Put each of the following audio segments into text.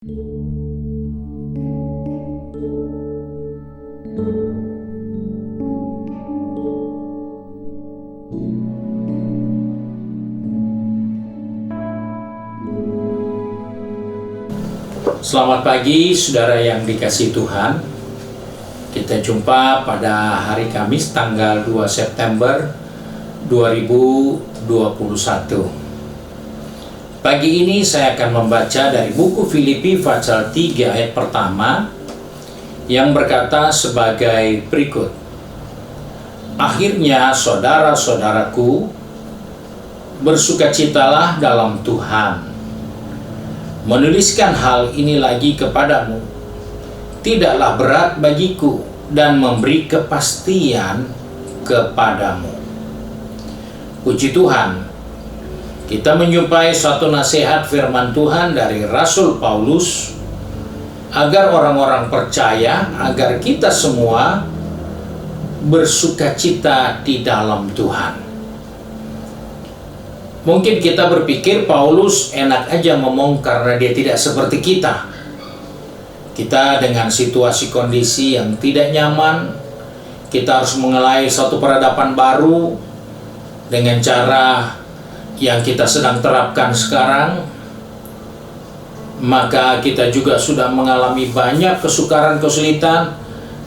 Selamat pagi saudara yang dikasihi Tuhan. Kita jumpa pada hari Kamis tanggal 2 September 2021. Pagi ini saya akan membaca dari buku Filipi pasal 3 ayat pertama yang berkata sebagai berikut. Akhirnya saudara-saudaraku, bersukacitalah dalam Tuhan. Menuliskan hal ini lagi kepadamu tidaklah berat bagiku dan memberi kepastian kepadamu. Puji Tuhan, kita menjumpai suatu nasihat firman Tuhan dari Rasul Paulus agar orang-orang percaya, agar kita semua bersukacita di dalam Tuhan. Mungkin kita berpikir Paulus enak aja ngomong karena dia tidak seperti kita. Kita dengan situasi kondisi yang tidak nyaman, kita harus mengelai suatu peradaban baru dengan cara yang kita sedang terapkan sekarang. Maka kita juga sudah mengalami banyak kesukaran kesulitan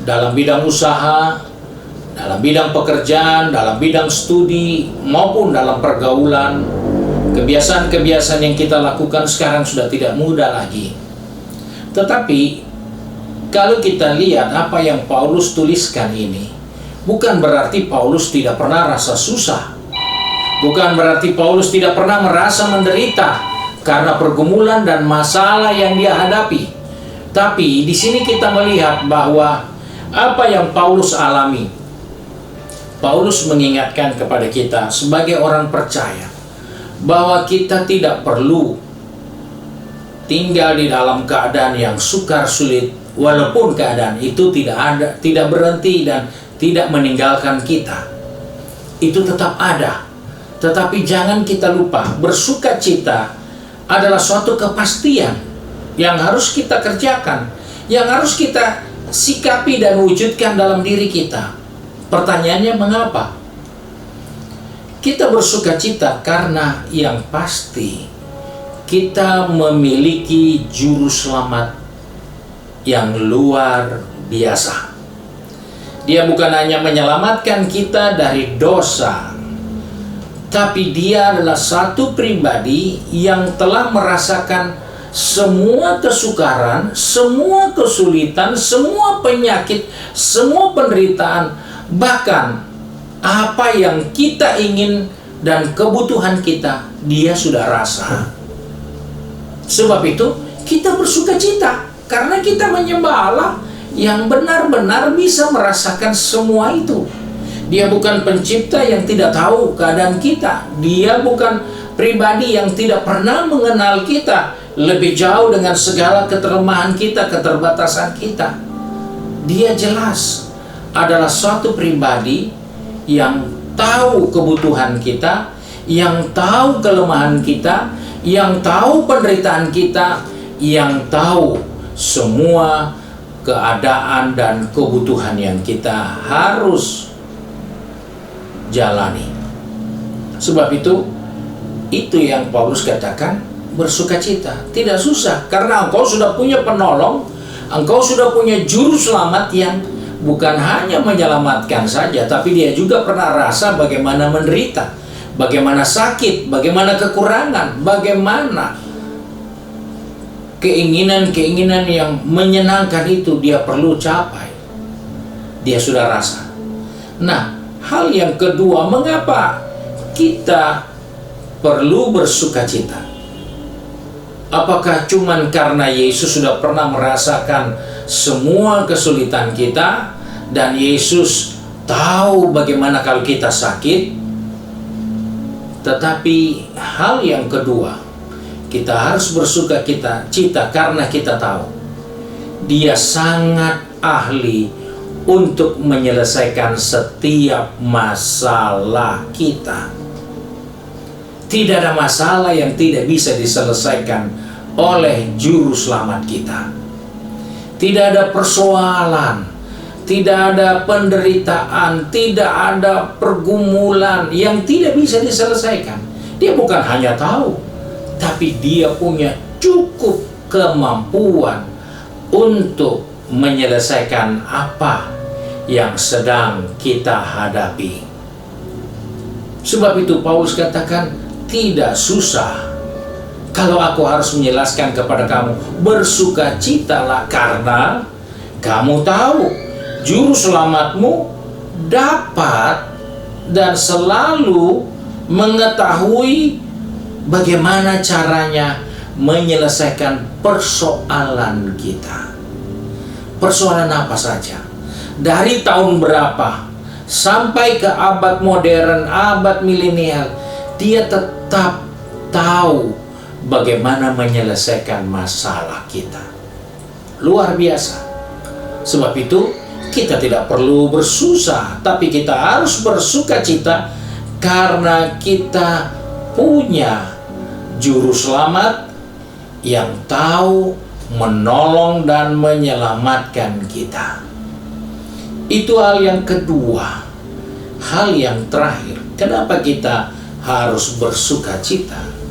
dalam bidang usaha, dalam bidang pekerjaan, dalam bidang studi, maupun dalam pergaulan. Kebiasaan-kebiasaan yang kita lakukan sekarang sudah tidak mudah lagi. Tetapi, kalau kita lihat apa yang Paulus tuliskan ini, bukan berarti Paulus tidak pernah rasa susah. Bukan berarti Paulus tidak pernah merasa menderita karena pergumulan dan masalah yang dia hadapi. Tapi, di sini kita melihat bahwa apa yang Paulus alami, Paulus mengingatkan kepada kita sebagai orang percaya bahwa kita tidak perlu tinggal di dalam keadaan yang sukar sulit, walaupun keadaan itu tidak berhenti dan tidak meninggalkan kita. Itu tetap ada. Tetapi jangan kita lupa, bersukacita adalah suatu kepastian yang harus kita kerjakan, yang harus kita sikapi dan wujudkan dalam diri kita. Pertanyaannya, mengapa? Kita bersukacita karena yang pasti kita memiliki juru selamat yang luar biasa. Dia bukan hanya menyelamatkan kita dari dosa, tapi dia adalah satu pribadi yang telah merasakan semua kesukaran, semua kesulitan, semua penyakit, semua penderitaan. Bahkan apa yang kita ingin dan kebutuhan kita, dia sudah rasa. Sebab itu kita bersukacita karena kita menyembah Allah yang benar-benar bisa merasakan semua itu. Dia bukan pencipta yang tidak tahu keadaan kita. Dia bukan pribadi yang tidak pernah mengenal kita lebih jauh dengan segala keterlemahan kita, keterbatasan kita. Dia jelas adalah suatu pribadi yang tahu kebutuhan kita, yang tahu kelemahan kita, yang tahu penderitaan kita, yang tahu semua keadaan dan kebutuhan yang kita harus jalani. Sebab itu yang Paulus katakan, bersukacita. Tidak susah, karena engkau sudah punya penolong, engkau sudah punya juru selamat yang bukan hanya menyelamatkan saja, tapi dia juga pernah rasa bagaimana menderita, bagaimana sakit, bagaimana kekurangan, bagaimana keinginan-keinginan yang menyenangkan itu dia perlu capai. Dia sudah rasa. Nah, hal yang kedua, mengapa kita perlu bersukacita? Apakah cuman karena Yesus sudah pernah merasakan semua kesulitan kita dan Yesus tahu bagaimana kalau kita sakit? Tetapi hal yang kedua, kita harus bersukacita karena kita tahu Dia sangat ahli untuk menyelesaikan setiap masalah kita. Tidak ada masalah yang tidak bisa diselesaikan oleh Juru Selamat kita. Tidak ada persoalan, tidak ada penderitaan, tidak ada pergumulan yang tidak bisa diselesaikan. Dia bukan hanya tahu, tapi dia punya cukup kemampuan untuk menyelesaikan apa yang sedang kita hadapi. Sebab itu Paulus katakan, tidak susah kalau aku harus menjelaskan kepada kamu, bersukacitalah karena kamu tahu Juru Selamatmu dapat dan selalu mengetahui bagaimana caranya menyelesaikan persoalan kita. Persoalan apa saja, dari tahun berapa sampai ke abad modern, abad milenial, dia tetap tahu bagaimana menyelesaikan masalah kita. Luar biasa. Sebab itu kita tidak perlu bersusah, tapi kita harus bersukacita karena kita punya Juru Selamat yang tahu menolong dan menyelamatkan kita. Itu hal yang kedua. Hal yang terakhir, kenapa kita harus bersukacita?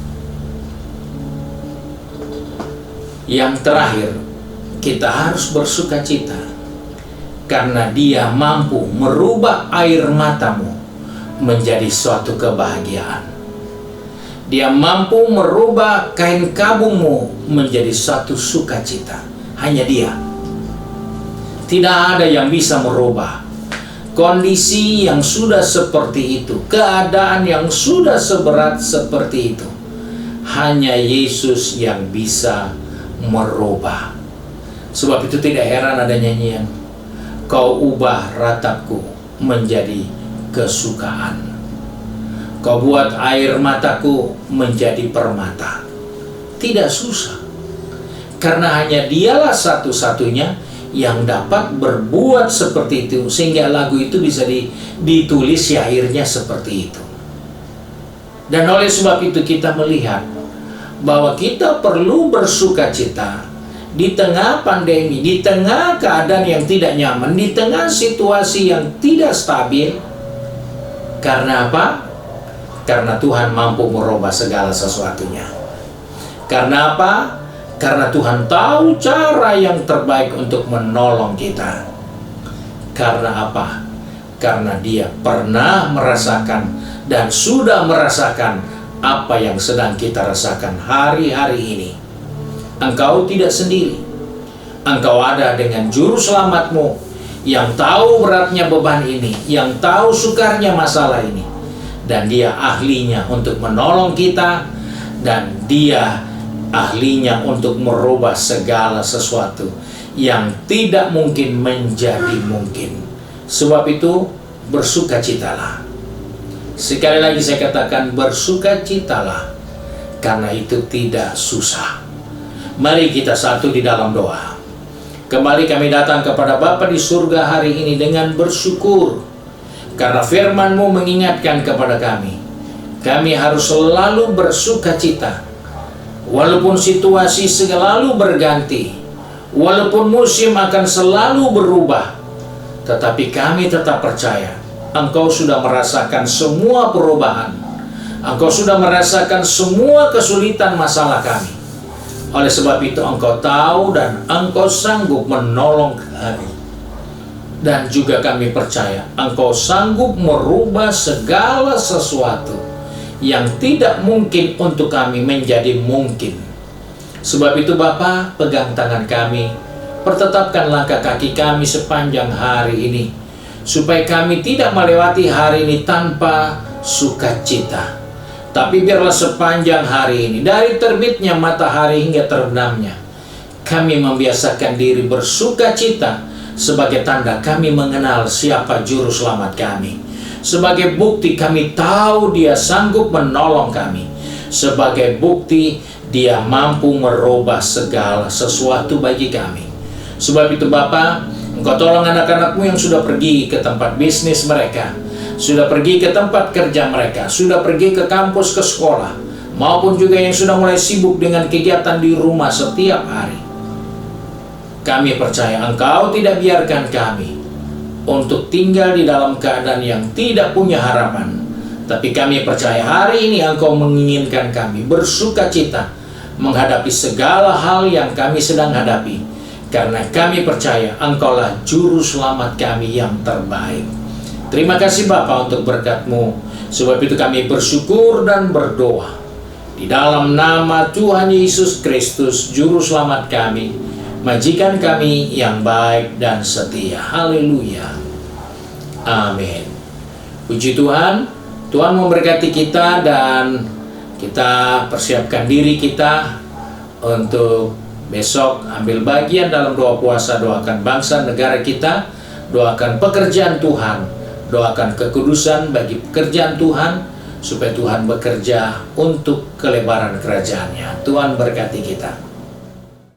Yang terakhir, kita harus bersukacita karena Dia mampu merubah air matamu menjadi suatu kebahagiaan. Dia mampu merubah kain kabungmu menjadi satu sukacita. Hanya Dia. Tidak ada yang bisa merubah kondisi yang sudah seperti itu, keadaan yang sudah seberat seperti itu. Hanya Yesus yang bisa merubah. Sebab itu tidak heran ada nyanyian, kau ubah ratapku menjadi kesukaan. Kau buat air mataku menjadi permata. Tidak susah, karena hanya Dialah satu-satunya yang dapat berbuat seperti itu, sehingga lagu itu bisa ditulis syairnya seperti itu. Dan oleh sebab itu kita melihat bahwa kita perlu bersukacita di tengah pandemi, di tengah keadaan yang tidak nyaman, di tengah situasi yang tidak stabil. Karena apa? Karena Tuhan mampu merubah segala sesuatunya. Karena apa? Karena Tuhan tahu cara yang terbaik untuk menolong kita. Karena apa? Karena Dia pernah merasakan dan sudah merasakan apa yang sedang kita rasakan hari-hari ini. Engkau tidak sendiri. Engkau ada dengan Juru Selamatmu yang tahu beratnya beban ini, yang tahu sukarnya masalah ini. Dan Dia ahlinya untuk menolong kita, dan Dia ahlinya untuk merubah segala sesuatu yang tidak mungkin menjadi mungkin. Sebab itu bersukacitalah. Sekali lagi saya katakan, bersukacitalah, karena itu tidak susah. Mari kita satu di dalam doa. Kembali kami datang kepada Bapa di surga hari ini dengan bersyukur karena firman-Mu mengingatkan kepada kami harus selalu bersukacita walaupun situasi selalu berganti, walaupun musim akan selalu berubah. Tetapi kami tetap percaya Engkau sudah merasakan semua perubahan, Engkau sudah merasakan semua kesulitan masalah kami. Oleh sebab itu Engkau tahu dan Engkau sanggup menolong kami. Dan juga kami percaya Engkau sanggup merubah segala sesuatu yang tidak mungkin untuk kami menjadi mungkin. Sebab itu Bapa, pegang tangan kami, pertetapkan langkah kaki kami sepanjang hari ini, supaya kami tidak melewati hari ini tanpa sukacita. Tapi biarlah sepanjang hari ini, dari terbitnya matahari hingga terbenamnya, kami membiasakan diri bersukacita sebagai tanda kami mengenal siapa Juru Selamat kami. Sebagai bukti kami tahu Dia sanggup menolong kami. Sebagai bukti Dia mampu merubah segala sesuatu bagi kami. Sebab itu Bapa, Engkau tolong anak-anak-Mu yang sudah pergi ke tempat bisnis mereka, sudah pergi ke tempat kerja mereka, sudah pergi ke kampus, ke sekolah, maupun juga yang sudah mulai sibuk dengan kegiatan di rumah setiap hari. Kami percaya Engkau tidak biarkan kami untuk tinggal di dalam keadaan yang tidak punya harapan. Tapi kami percaya hari ini Engkau menginginkan kami bersukacita menghadapi segala hal yang kami sedang hadapi. Karena kami percaya Engkaulah juru selamat kami yang terbaik. Terima kasih Bapa untuk berkat-Mu. Sebab itu kami bersyukur dan berdoa di dalam nama Tuhan Yesus Kristus, juru selamat kami, majikan kami yang baik dan setia. Haleluya. Amin. Puji Tuhan. Tuhan memberkati kita, dan kita persiapkan diri kita untuk besok ambil bagian dalam doa puasa. Doakan bangsa negara kita, doakan pekerjaan Tuhan, doakan kekudusan bagi pekerjaan Tuhan, supaya Tuhan bekerja untuk kelebaran kerajaan-Nya. Tuhan berkati kita.